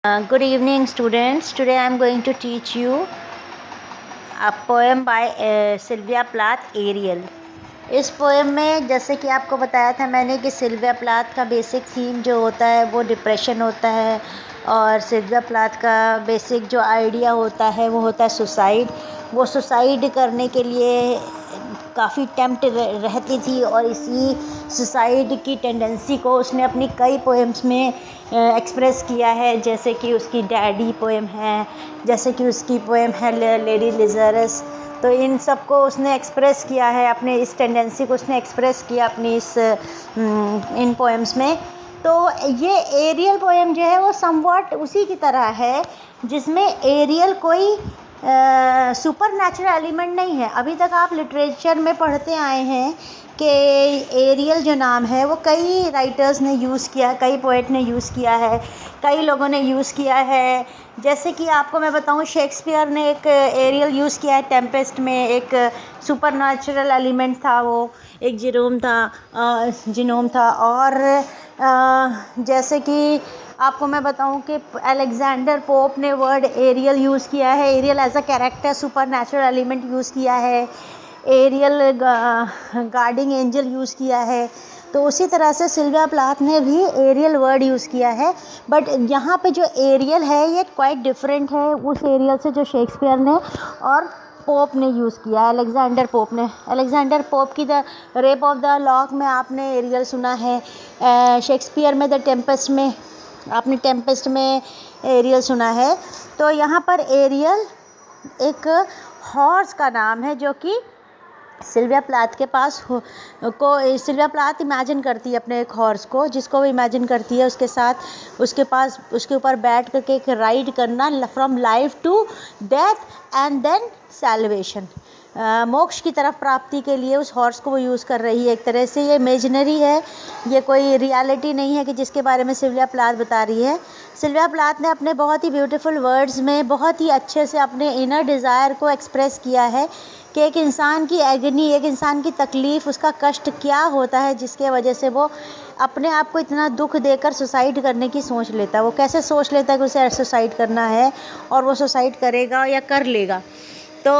Good evening, students. Today I am going to teach you a poem by Sylvia Plath, Ariel. इस poem में जैसे कि आपको बताया था मैंने कि सिल्विया प्लाथ का बेसिक थीम जो होता है वो डिप्रेशन होता है और सिल्विया प्लाथ का बेसिक जो आइडिया होता है वो होता है सुसाइड। वो सुसाइड करने के लिए काफ़ी टेम्प्ट रहती थी और इसी सुसाइड की टेंडेंसी को उसने अपनी कई पोएम्स में एक्सप्रेस किया है, जैसे कि उसकी डैडी पोएम है, जैसे कि उसकी पोएम है लेडी लिजरस। तो इन सब को उसने एक्सप्रेस किया है, अपने इस टेंडेंसी को उसने एक्सप्रेस किया अपनी इन पोएम्स में। तो ये एरियल पोएम जो है वो समवॉट उसी की तरह है जिसमें एरियल कोई सुपर नेचुरल एलिमेंट नहीं है। अभी तक आप लिटरेचर में पढ़ते आए हैं कि एरियल जो नाम है वो कई राइटर्स ने यूज़ किया है, कई पोएट ने यूज़ किया है, कई लोगों ने यूज़ किया है। जैसे कि आपको मैं बताऊं, शेक्सपियर ने एक एरियल यूज़ किया है टेम्पेस्ट में, एक सुपर नेचुरल एलिमेंट था, वो एक जिनोम था। और जैसे कि आपको मैं बताऊं कि अलेक्जेंडर पोप ने वर्ड एरियल यूज़ किया है, Ariel as a character supernatural element use किया है, एरियल गार्डिंग एंजल यूज़ किया है। तो उसी तरह से सिल्विया प्लाथ ने भी एरियल वर्ड यूज़ किया है, बट यहाँ पे जो एरियल है ये क्वाइट डिफरेंट है उस एरियल से जो शेक्सपियर ने और पोप ने यूज़ किया है, अलेक्जेंडर पोप ने। अलेक्जेंडर पोप की the rape of the lock में आपने एरियल सुना है, शेक्सपियर में द टेम्पेस्ट में आपने टेम्पेस्ट में एरियल सुना है। तो यहाँ पर एरियल एक हॉर्स का नाम है जो कि सिल्विया प्लाथ के पास सिल्विया प्लाथ इमेजिन करती है अपने एक हॉर्स को, जिसको वो इमेजिन करती है उसके साथ उसके ऊपर बैठ करके एक राइड करना from life to death and then salvation, मोक्ष की तरफ प्राप्ति के लिए उस हॉर्स को वो यूज़ कर रही है। एक तरह से ये इमेजिनरी है, ये कोई रियलिटी नहीं है कि जिसके बारे में सिल्विया प्लाथ बता रही है। सिल्विया प्लाथ ने अपने बहुत ही ब्यूटीफुल वर्ड्स में बहुत ही अच्छे से अपने इनर डिज़ायर को एक्सप्रेस किया है कि एक इंसान की एगनी, एक इंसान की तकलीफ़, उसका कष्ट क्या होता है जिसके वजह से वो अपने आप को इतना दुख देकर सुसाइड करने की सोच लेता है। वो कैसे सोच लेता है कि उसे सुसाइड करना है और वो सुसाइड करेगा या कर लेगा। तो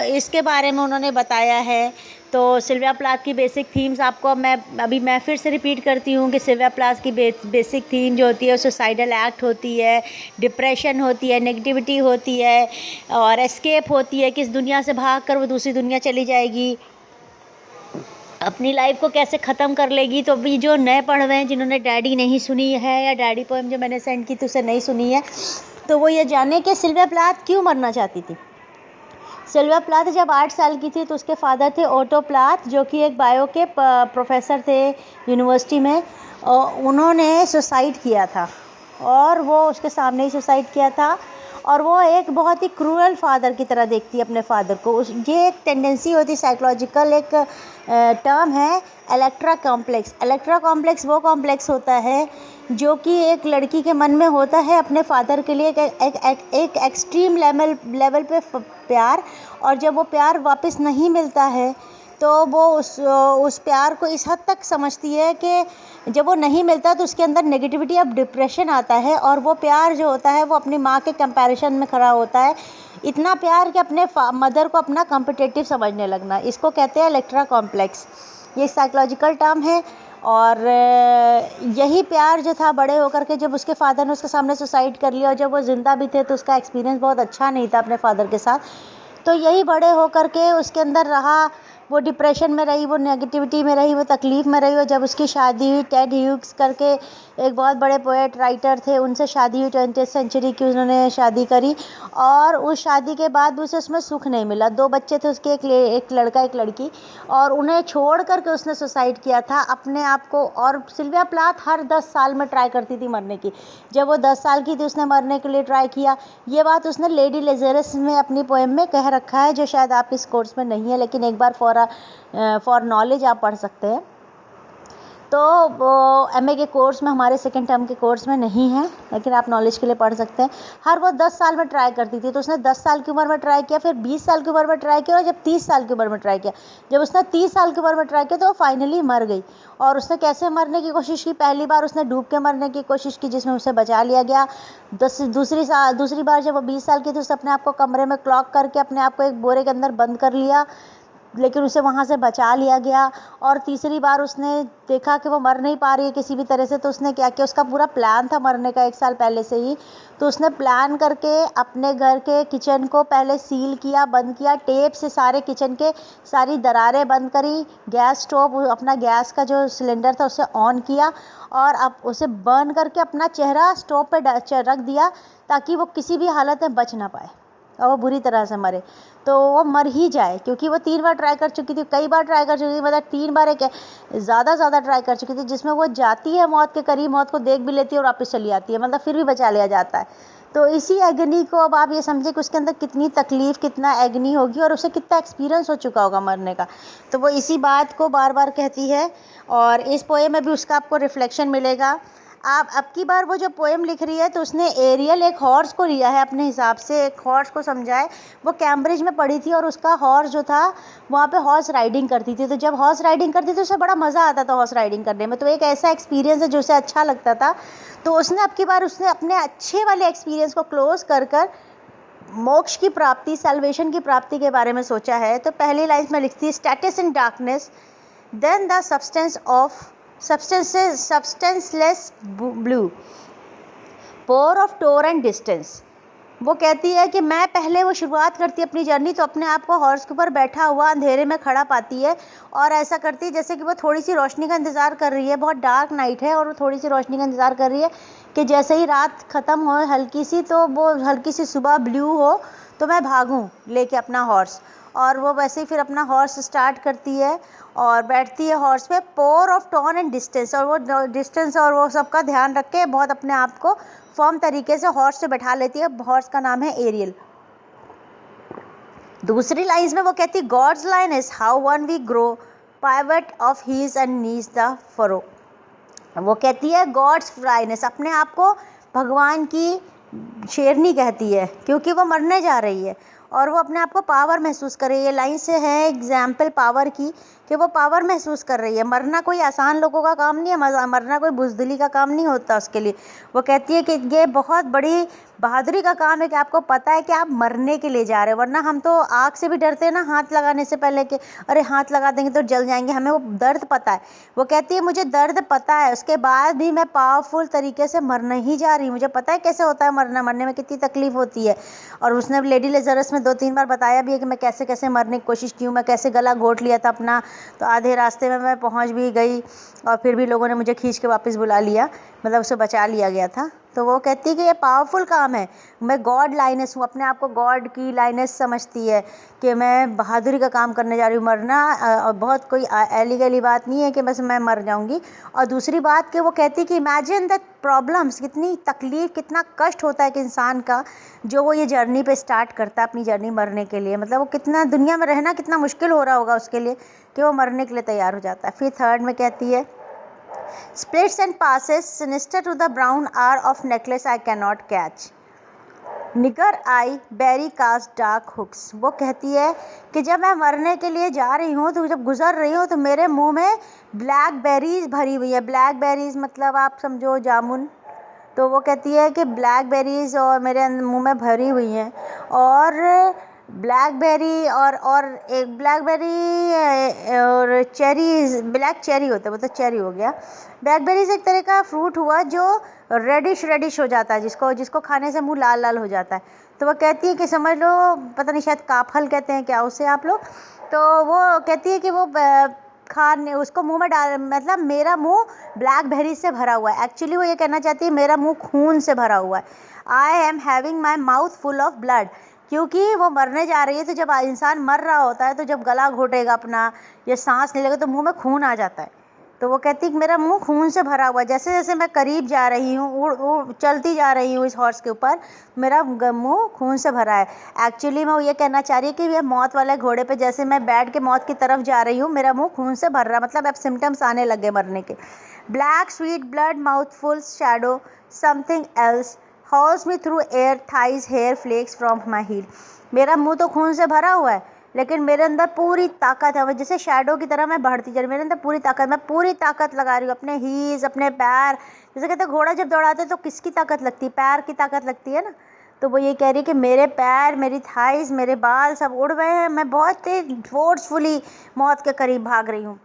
इसके बारे में उन्होंने बताया है। तो सिल्विया प्लाथ की बेसिक थीम्स आपको मैं फिर से रिपीट करती हूँ कि सिल्विया प्लाथ की बेसिक थीम जो होती है सुसाइडल एक्ट होती है, डिप्रेशन होती है, नेगेटिविटी होती है और एस्केप होती है कि इस दुनिया से भाग कर वो दूसरी दुनिया चली जाएगी, अपनी लाइफ को कैसे ख़त्म कर लेगी। तो अभी जो नए पढ़ रहे हैं जिन्होंने डैडी नहीं सुनी है या डैडी पोएम जो मैंने सेंड की थी उसे नहीं सुनी है, तो वो ये जाने कि सिल्विया प्लाथ क्यों मरना चाहती थी। सिल्विया प्लाथ जब 8 साल की थी तो उसके फादर थे ओटो प्लाथ, जो कि एक बायो के प्रोफेसर थे यूनिवर्सिटी में। उन्होंने सुसाइड किया था और वो उसके सामने ही सुसाइड किया था और वो एक बहुत ही क्रूअल फादर की तरह देखती है अपने फादर को। ये एक टेंडेंसी होती, साइकोलॉजिकल एक टर्म है इलेक्ट्रा कॉम्प्लेक्स। इलेक्ट्रा कॉम्प्लेक्स वो कॉम्प्लेक्स होता है जो कि एक लड़की के मन में होता है अपने फादर के लिए एक एक्सट्रीम लेवल पे प्यार, और जब वो प्यार वापस नहीं मिलता है तो वो उस प्यार को इस हद तक समझती है कि जब वो नहीं मिलता तो उसके अंदर नेगेटिविटी अब डिप्रेशन आता है और वो प्यार जो होता है वो अपनी माँ के कंपैरिजन में खड़ा होता है। इतना प्यार कि अपने मदर को अपना कॉम्पिटिटिव समझने लगना, इसको कहते हैं इलेक्ट्रा कॉम्प्लेक्स। ये साइकोलॉजिकल टर्म है और यही प्यार जो था बड़े होकर के जब उसके फादर ने उसके सामने सुसाइड कर लिया और जब वो ज़िंदा भी थे तो उसका एक्सपीरियंस बहुत अच्छा नहीं था अपने फादर के साथ। तो यही बड़े होकर के उसके अंदर रहा, वो डिप्रेशन में रही, वो नेगेटिविटी में रही, वो तकलीफ़ में रही। और जब उसकी शादी हुई, टेड ह्यूग्स करके एक बहुत बड़े पोएट राइटर थे, उनसे शादी हुई, 20th सेंचुरी की उन्होंने शादी करी और उस शादी के बाद उसे उसमें सुख नहीं मिला। 2 बच्चे थे उसके, एक लड़का एक लड़की, और उन्हें छोड़ करके उसने सुसाइड किया था अपने आप को। और सिल्विया प्लाथ हर 10 साल में ट्राई करती थी मरने की। जब वो 10 साल की थी उसने मरने के लिए ट्राई किया। ये बात उसने लेडी लिजरस में अपनी पोएम में कह रखा है, जो शायद आप इस कोर्स में नहीं है, लेकिन एक बार फॉर नॉलेज आप पढ़ सकते हैं। तो वो एमए के कोर्स में, हमारे सेकेंड टर्म के कोर्स में नहीं है, लेकिन आप नॉलेज के लिए पढ़ सकते हैं। हर वो 10 साल में ट्राई करती थी, तो उसने 10 साल की उम्र में ट्राई किया, फिर 20 साल की उम्र में ट्राई किया, और जब 30 साल की उम्र में ट्राई किया। जब उसने 30 साल की उम्र में ट्राई किया तो वो फाइनली मर गई। और उसने कैसे मरने की कोशिश की? पहली बार उसने डूब के मरने की कोशिश की, जिसमें उसे बचा लिया गया। दूसरी बार जब वो 20 साल की थी, उसने अपने आप को कमरे में क्लॉक करके अपने आप को एक बोरे के अंदर बंद कर लिया, लेकिन उसे वहाँ से बचा लिया गया। और तीसरी बार उसने देखा कि वो मर नहीं पा रही है किसी भी तरह से, तो उसने क्या किया? उसका पूरा प्लान था मरने का 1 साल पहले से ही, तो उसने प्लान करके अपने घर के किचन को पहले सील किया, बंद किया, टेप से सारे किचन के सारी दरारें बंद करी, गैस स्टोव, अपना गैस का जो सिलेंडर था उसे ऑन किया, और अब उसे बर्न करके अपना चेहरा स्टोव पे रख दिया, ताकि वो किसी भी हालत में बच ना पाए और वो बुरी तरह से मरे। तो वो मर ही जाए, क्योंकि वो 3 बार ट्राई कर चुकी थी, कई बार ट्राई कर चुकी थी, मतलब 3 बार एक ज़्यादा ट्राई कर चुकी थी, जिसमें वो जाती है मौत के करीब, मौत को देख भी लेती है और वापस चली आती है, मतलब फिर भी बचा लिया जाता है। तो इसी एगनी को अब आप ये समझे कि उसके अंदर कितनी तकलीफ़, कितना एगनी होगी, और उसे कितना एक्सपीरियंस हो चुका होगा मरने का। तो वो इसी बात को बार बार कहती है, और इस पोएम में भी उसका आपको रिफ्लेक्शन मिलेगा। आप अब की बार वो जो पोएम लिख रही है, तो उसने एरियल एक हॉर्स को लिया है अपने हिसाब से, एक हॉर्स को समझा है। वो कैम्ब्रिज में पढ़ी थी, और उसका हॉर्स जो था वहाँ पे हॉर्स राइडिंग करती थी, तो जब हॉर्स राइडिंग करती थी उसे बड़ा मज़ा आता था हॉर्स राइडिंग करने में, तो एक ऐसा एक्सपीरियंस है जो उसे अच्छा लगता था। तो उसने अब की बार उसने अपने अच्छे वाले एक्सपीरियंस को क्लोज कर मोक्ष की प्राप्ति, सैल्वेशन की प्राप्ति के बारे में सोचा है। तो पहली लाइन में लिखती है, stasis in darkness, then the substanceless blue, pour of tor and distance. वो कहती है कि मैं पहले, वो शुरुआत करती है अपनी जर्नी, तो अपने आप को हॉर्स के ऊपर बैठा हुआ अंधेरे में खड़ा पाती है, और ऐसा करती है जैसे कि वो थोड़ी सी रोशनी का इंतज़ार कर रही है। बहुत डार्क नाइट है और वो थोड़ी सी रोशनी का इंतज़ार कर रही है कि जैसे ही रात ख़त्म हो हल्की सी, तो वो हल्की सी सुबह ब्लू हो, तो मैं भागूं लेके अपना हॉर्स। और वो वैसे ही फिर अपना हॉर्स स्टार्ट करती है और बैठती है हॉर्स पे, pore of tone and distance, और वो डिस्टेंस और वो सबका ध्यान रख के बहुत अपने आप को फॉर्म तरीके से हॉर्स से बैठा लेती है। हॉर्स का नाम है एरियल। दूसरी लाइन्स में वो कहती है, God's line is how one we grow, pivot of heels and knees the furrow. वो कहती है गॉड्स लाइनेस, अपने आप को भगवान की शेरनी कहती है, क्योंकि वो मरने जा रही है और वो अपने आप को पावर महसूस कर रही है। लाइन से है एग्जाम्पल पावर की, कि वो पावर महसूस कर रही है। मरना कोई आसान लोगों का काम नहीं है, मरना कोई बुज़दिली का काम नहीं होता उसके लिए। वो कहती है कि ये बहुत बड़ी बहादुरी का काम है कि आपको पता है कि आप मरने के लिए जा रहे हो, वरना हम तो आग से भी डरते हैं ना, हाथ लगाने से पहले कि अरे हाथ लगा देंगे तो जल जाएंगे, हमें वो दर्द पता है। वो कहती है मुझे दर्द पता है, उसके बाद भी मैं पावरफुल तरीके से मरने ही जा रही हूँ, मुझे पता है कैसे होता है मरना, मरने में कितनी तकलीफ होती है। और उसने लेडी लेजरस में 2-3 बार बताया भी है कि मैं कैसे कैसे मरने की कोशिश की हूँ, मैं कैसे गला घोट लिया था अपना, तो आधे रास्ते में मैं पहुँच भी गई और फिर भी लोगों ने मुझे खींच के वापस बुला लिया, मतलब उसे बचा लिया गया था। तो वो कहती है कि ये पावरफुल काम है, मैं गॉड लाइनेस हूँ, अपने आप को गॉड की लाइनेस समझती है कि मैं बहादुरी का काम करने जा रही हूँ। मरना बहुत कोई ऐली गैली बात नहीं है कि बस मैं मर जाऊँगी। और दूसरी बात कि वो कहती है कि इमेजिन द प्रॉब्लम्स, कितनी तकलीफ़, कितना कष्ट होता है कि इंसान का, जो वो ये जर्नी पे स्टार्ट करता है अपनी जर्नी मरने के लिए, मतलब वो कितना दुनिया में रहना कितना मुश्किल हो रहा होगा उसके लिए कि वो मरने के लिए तैयार हो जाता है। फिर थर्ड में कहती है, splits and passes sinister to the brown hour of necklace I cannot catch, nigger eye berry cast dark hooks। वो कहती है कि जब मैं मरने के लिए जा रही हूँ, तो जब गुजर रही हूँ, तो मेरे मुंह में ब्लैक बेरीज भरी हुई है। ब्लैक बेरीज मतलब आप समझो जामुन। तो वो कहती है कि ब्लैक बेरीज और मेरे मुंह में भरी हुई हैं, और ब्लैकबेरी और एक ब्लैकबेरी और चेरी, ब्लैक चेरी होता है, वो तो चेरी हो गया। ब्लैकबेरीज एक तरह का फ्रूट हुआ जो रेडिश हो जाता है, जिसको खाने से मुंह लाल लाल हो जाता है। तो वो कहती है कि समझ लो, पता नहीं शायद काफल कहते हैं क्या उसे आप लोग। तो वो कहती है कि वो खाने उसको मुंह में डाल, मतलब मेरा मुंह ब्लैकबेरी से भरा हुआ है। एक्चुअली वो ये कहना चाहती है मेरा मुंह खून से भरा हुआ है। I am having my mouth full of blood, क्योंकि वो मरने जा रही है। तो जब इंसान मर रहा होता है, तो जब गला घोटेगा अपना या सांस नहीं लेगा, तो मुंह में खून आ जाता है। तो वो कहती कि मेरा मुंह खून से भरा हुआ है। जैसे जैसे मैं करीब जा रही हूँ, चलती जा रही हूँ इस हॉर्स के ऊपर, मेरा मुंह खून से भरा है। एक्चुअली मैं वो ये कहना चाह रही हूँ कि ये मौत वाले घोड़े पे जैसे मैं बैठ के मौत की तरफ जा रही हूँ, मेरा मुंह खून से भर रहा, मतलब अब सिम्टम्स आने लगे मरने के। Black sweet blood mouthful shadow something else hauls me through air thighs hair flakes from my heel. मेरा मुंह तो खून से भरा हुआ है, लेकिन मेरे अंदर पूरी ताकत है। जैसे शैडो की तरह मैं बढ़ती जा रही, मेरे अंदर पूरी ताकत, मैं पूरी ताकत लगा रही हूँ अपने हील्स, अपने पैर। जैसे कहते हैं घोड़ा जब दौड़ाते हैं तो किसकी ताकत लगती है? पैर की ताकत लगती है ना। तो वो ये कह रही है कि मेरे पैर, मेरी थाइस, मेरे बाल सब उड़ गए हैं। मैं बहुत तेज फोर्सफुली मौत के करीब भाग रही हूँ।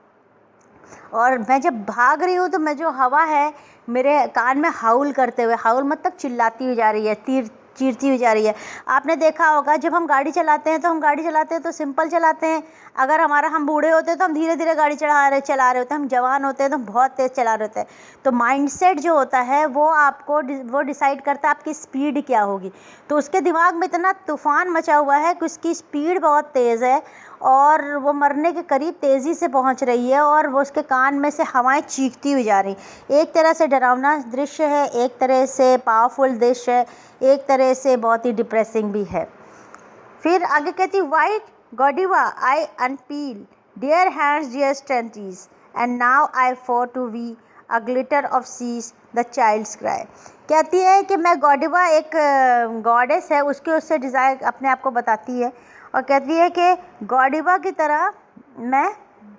और मैं जब भाग रही हूँ तो मैं जो हवा है मेरे कान में हाउल करते हुए, हाउल मतलब चिल्लाती हुई जा रही है, तीर चीरती हुई जा रही है। आपने देखा होगा जब हम गाड़ी चलाते हैं तो सिंपल चलाते हैं। अगर हम बूढ़े होते हैं तो हम धीरे धीरे गाड़ी चला रहे होते हैं। हम जवान होते हैं तो हम बहुत तेज़ चला रहे होते हैं। तो माइंडसेट जो होता है वो डिसाइड करता है आपकी स्पीड क्या होगी। तो उसके दिमाग में इतना तूफान मचा हुआ है कि उसकी स्पीड बहुत तेज़ है और वो मरने के करीब तेज़ी से पहुंच रही है और वो उसके कान में से हवाएं चीखती हुई जा रही। एक तरह से डरावना दृश्य है, एक तरह से पावरफुल दृश्य है, एक तरह से बहुत ही डिप्रेसिंग भी है। फिर आगे कहती white Godiva I unpeel dear hands dear stringencies and now I for to we a glitter of seas the child's cry. कहती है कि मैं गॉडिवा एक गॉडेस है, उससे डिज़ायर अपने आप को बताती है और कहती है कि गॉडिवा की तरह मैं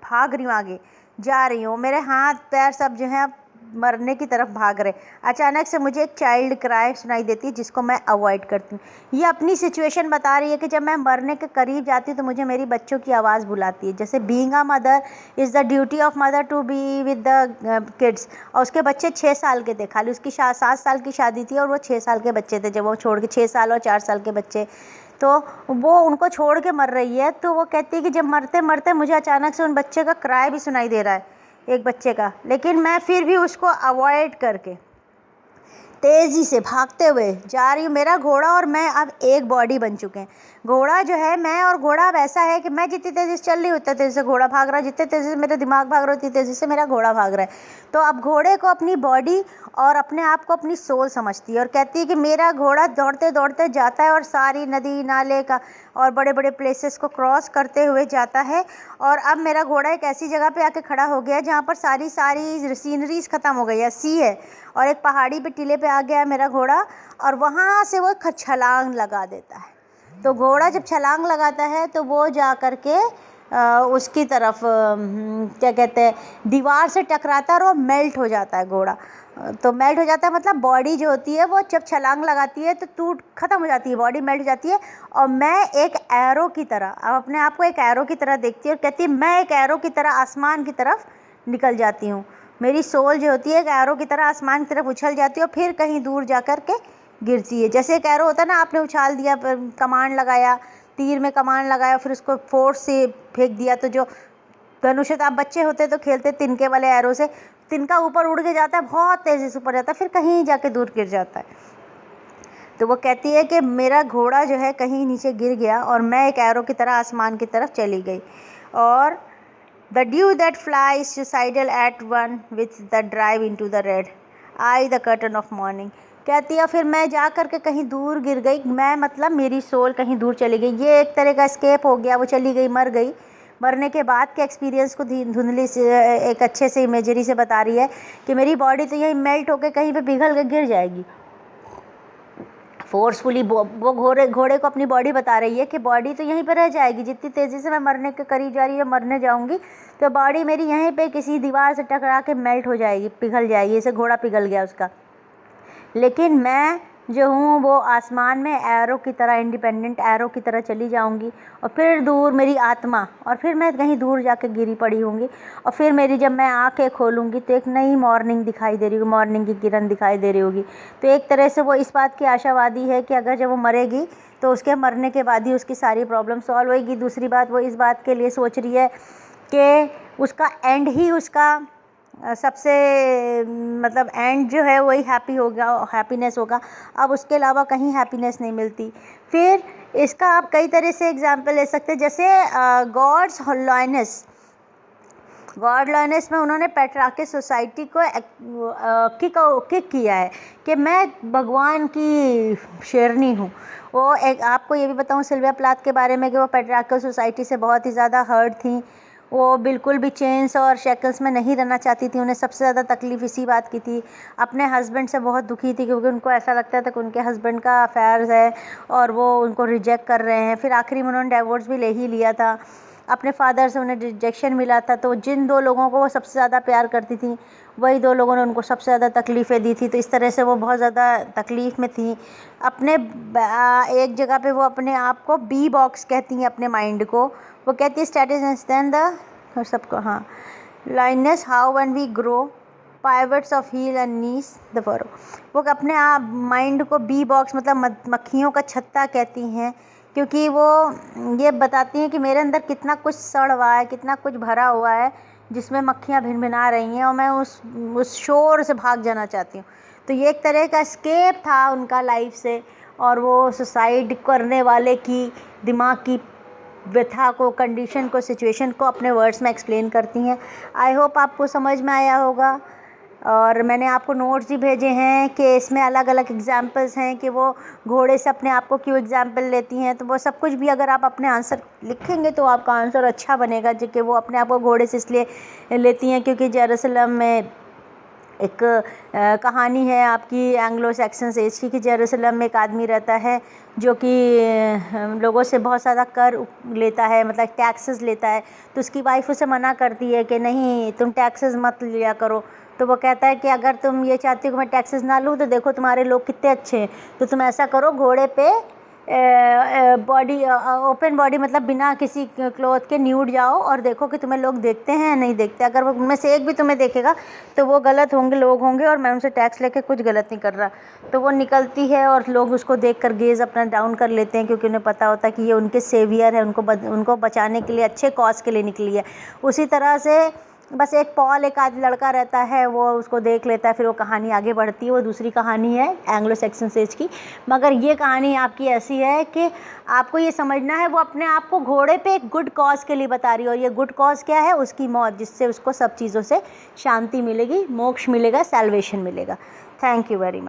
भाग रही हूँ, आगे जा रही हूँ, मेरे हाथ पैर सब जो हैं मरने की तरफ भाग रहे। अचानक से मुझे एक चाइल्ड क्राई सुनाई देती है जिसको मैं अवॉइड करती हूँ। ये अपनी सिचुएशन बता रही है कि जब मैं मरने के करीब जाती हूँ तो मुझे मेरी बच्चों की आवाज़ बुलाती है। जैसे being a mother is the duty of mother to be with the kids. और उसके बच्चे 6 साल के थे, खाली उसकी 7 साल की शादी थी और वो 6 साल के बच्चे थे जब वो छोड़ के, 6 साल और 4 साल के बच्चे, तो वो उनको छोड़ के मर रही है। तो वो कहती है कि जब मरते मरते मुझे अचानक से उन बच्चे का क्राई भी सुनाई दे रहा है, एक बच्चे का, लेकिन मैं फिर भी उसको अवॉइड करके तेज़ी से भागते हुए जा रही हूँ। मेरा घोड़ा और मैं अब एक बॉडी बन चुके हैं। घोड़ा जो है, मैं और घोड़ा अब ऐसा है कि मैं जितनी तेज़ी से चल रही हूँ उतनी तेज़ी से घोड़ा भाग रहा है, जितनी तेज़ी से मेरा दिमाग भाग रहा है उतनी तेज़ी से मेरा घोड़ा भाग रहा है। तो अब घोड़े को अपनी बॉडी और अपने आप को अपनी सोल समझती है और कहती है कि मेरा घोड़ा दौड़ते दौड़ते जाता है और सारी नदी नाले का और बड़े बड़े प्लेसेस को क्रॉस करते हुए जाता है। और अब मेरा घोड़ा एक ऐसी जगह पे आके खड़ा हो गया जहाँ पर सारी सीनरीज ख़त्म हो गई है, सी है, और एक पहाड़ी पे टीले पे आ गया है मेरा घोड़ा और वहाँ से वो छलांग लगा देता है। तो घोड़ा जब छलांग लगाता है तो वो जा कर के उसकी तरफ क्या कहते हैं, दीवार से टकराता है और वो मेल्ट हो जाता है घोड़ा। तो मेल्ट हो जाता है मतलब बॉडी जो होती है वो जब छलांग लगाती है तो टूट ख़त्म हो जाती है, बॉडी मेल्ट हो जाती है। और मैं एक एरो की तरह, अब अपने आप को एक एरो की तरह देखती है और कहती है मैं एक एरो की तरह आसमान की तरफ निकल जाती हूँ। मेरी सोल जो होती है एक एरो की तरह आसमान की तरफ उछल जाती है और फिर कहीं दूर जा कर के गिरती है। जैसे एक एरो होता है ना, आपने उछाल दिया, कमान लगाया, तीर में कमान लगाया, फिर उसको फोर्स से फेंक दिया, तो जो धनुष, आप बच्चे होते तो खेलते तिनके वाले एरो से, तिनका ऊपर उड़ के जाता है, बहुत तेज़ी से ऊपर जाता है, फिर कहीं जाके दूर गिर जाता है। तो वो कहती है कि मेरा घोड़ा जो है कहीं नीचे गिर गया और मैं एक एरो की तरह आसमान की तरफ चली गई। और The dew that flies suicidal at one with the drive into the red eye the curtain of morning। कहती है फिर मैं जा कर के कहीं दूर गिर गई, मैं मतलब मेरी सोल कहीं दूर चली गई। ये एक तरह का स्केप हो गया, वो चली गई, मर गई। मरने के बाद के एक्सपीरियंस को धुंधली से एक अच्छे से इमेजरी से बता रही है कि मेरी बॉडी तो यहीं मेल्ट होकर कहीं पे पिघल के गिर जाएगी। फोर्सफुली वो घोड़े को अपनी बॉडी बता रही है कि बॉडी तो यहीं पर रह जाएगी, जितनी तेज़ी से मैं मरने के करीब जा रही है, मरने जाऊंगी तो बॉडी मेरी यहीं पे किसी दीवार से टकरा के मेल्ट हो जाएगी, पिघल जाएगी, जैसे घोड़ा पिघल गया उसका। लेकिन मैं जो हूँ वो आसमान में एरो की तरह, इंडिपेंडेंट एरो की तरह चली जाऊंगी और फिर दूर मेरी आत्मा, और फिर मैं कहीं दूर जाके गिरी पड़ी होंगी और फिर मेरी जब मैं आंखें खोलूंगी तो एक नई मॉर्निंग दिखाई दे रही होगी, मॉर्निंग की किरण दिखाई दे रही होगी। तो एक तरह से वो इस बात की आशावादी है कि अगर जब वो मरेगी तो उसके मरने के बाद ही उसकी सारी प्रॉब्लम सॉल्व होगी। दूसरी बात, वो इस बात के लिए सोच रही है कि उसका एंड ही उसका सबसे मतलब एंड जो है वही हैप्पीनेस होगा, अब उसके अलावा कहीं हैप्पीनेस नहीं मिलती। फिर इसका आप कई तरह से एग्जांपल ले सकते हैं, जैसे गॉड्स होलीनेस, गॉडलिनेस में उन्होंने पेट्रार्किस सोसाइटी को किक किया है कि मैं भगवान की शेरनी हूँ। वो एक आपको ये भी बताऊँ सिल्विया प्लाथ के बारे में कि वो पेट्रार्किस सोसाइटी से बहुत ही ज़्यादा हर्ट थी। वो बिल्कुल भी चेन्स और शेकल्स में नहीं रहना चाहती थी। उन्हें सबसे ज़्यादा तकलीफ़ इसी बात की थी। अपने हस्बैंड से बहुत दुखी थी क्योंकि उनको ऐसा लगता था कि उनके हस्बैंड का अफेयर्स है और वो उनको रिजेक्ट कर रहे हैं। फिर आखिरी में उन्होंने डिवोर्स भी ले ही लिया था। अपने फादर से उन्हें रिजेक्शन मिला था। तो जिन 2 लोगों को वो सबसे ज़्यादा प्यार करती थी, वही 2 लोगों ने उनको सबसे ज़्यादा तकलीफ़ें दी थी। तो इस तरह से वो बहुत ज़्यादा तकलीफ़ में थी। अपने एक जगह पे वो अपने आप को बी बॉक्स कहती हैं अपने माइंड को। वो कहती है स्टैटिस देन द और सबको हाँ lioness how when we grow pivots of heel and knees the furrow. वो अपने आप माइंड को बी बॉक्स मतलब मक्खियों का छत्ता कहती हैं, क्योंकि वो ये बताती हैं कि मेरे अंदर कितना कुछ सड़ हुआ है, कितना कुछ भरा हुआ है जिसमें मक्खियाँ भिनभिना रही हैं और मैं उस शोर से भाग जाना चाहती हूँ। तो ये एक तरह का एस्केप था उनका लाइफ से, और वो सुसाइड करने वाले की दिमाग की व्यथा को, कंडीशन को, सिचुएशन को अपने वर्ड्स में एक्सप्लेन करती हैं। आई होप आपको समझ में आया होगा। और मैंने आपको नोट्स भी भेजे हैं कि इसमें अलग अलग एग्जाम्पल्स हैं कि वो घोड़े से अपने आप को क्यों एग्जाम्पल लेती हैं। तो वो सब कुछ भी अगर आप अपने आंसर लिखेंगे तो आपका आंसर अच्छा बनेगा, जो कि वो अपने आप को घोड़े से इसलिए लेती हैं क्योंकि जेरूसलम में एक कहानी है आपकी एंग्लो सैक्सन एज की कि जेरूसलम में एक आदमी रहता है जो कि लोगों से बहुत ज़्यादा कर लेता है, मतलब टैक्सेस लेता है। तो उसकी वाइफ उसे मना करती है कि नहीं तुम टैक्सेस मत लिया करो। तो वो कहता है कि अगर तुम ये चाहती हो कि मैं टैक्सेस ना लूँ तो देखो तुम्हारे लोग कितने अच्छे हैं, तो तुम ऐसा करो घोड़े पे बॉडी ओपन बॉडी मतलब बिना किसी क्लॉथ के न्यूड जाओ और देखो कि तुम्हें लोग देखते हैं या नहीं देखते। अगर वो उनमें से एक भी तुम्हें देखेगा तो वो गलत होंगे, लोग होंगे और मैं उनसे टैक्स लेके कुछ गलत नहीं कर रहा। तो वो निकलती है और लोग उसको देखकर गेज़ अपना डाउन कर लेते हैं क्योंकि उन्हें पता होता है कि ये उनके सेवियर है, उनको बचाने के लिए, अच्छे कॉज के लिए निकली है। उसी तरह से बस एक पॉल एक आध लड़का रहता है, वो उसको देख लेता है, फिर वो कहानी आगे बढ़ती है। वो दूसरी कहानी है एंग्लो सैक्सन एज की। मगर ये कहानी आपकी ऐसी है कि आपको ये समझना है वो अपने आप को घोड़े पे एक गुड कॉज के लिए बता रही है, और ये गुड कॉज क्या है? उसकी मौत, जिससे उसको सब चीज़ों से शांति मिलेगी, मोक्ष मिलेगा, सैल्वेशन मिलेगा। Thank you very much.